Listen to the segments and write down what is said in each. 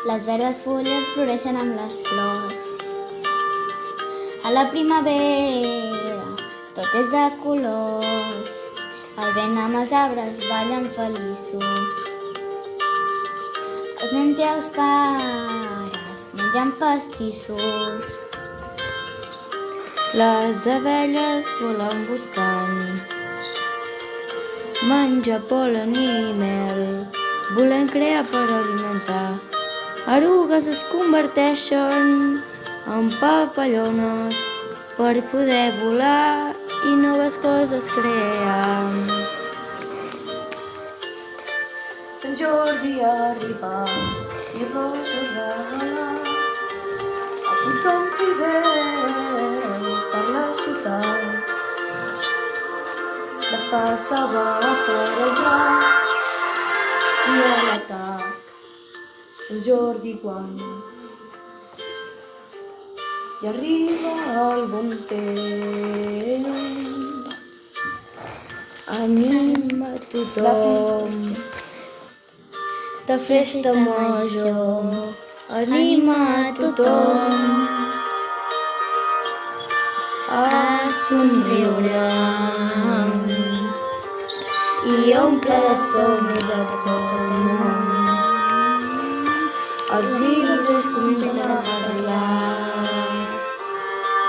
Les verdes fulles floreixen amb les flors. A la primavera tot és de colors. El vent amb els arbres ballen feliços. Els nens i els pares mengen pastissos. Les abelles volen buscant menjar, pol·len i mel. Volem crear per alimentar. Erugues es converteixen en papallones per poder volar i noves coses crear. Sant Jordi arriba i roses regalar a tothom qui veu per la ciutat. Es passava per el drac i a l'atac Sant Jordi guanya i arriba el bon temps. Anima tothom de festa major, anima tothom a somriure i omple de somnis a tot el món. Els virus es comencen a parlar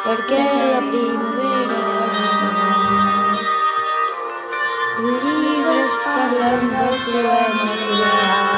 perquè la primavera arriba. Llibres parlen del poema creat.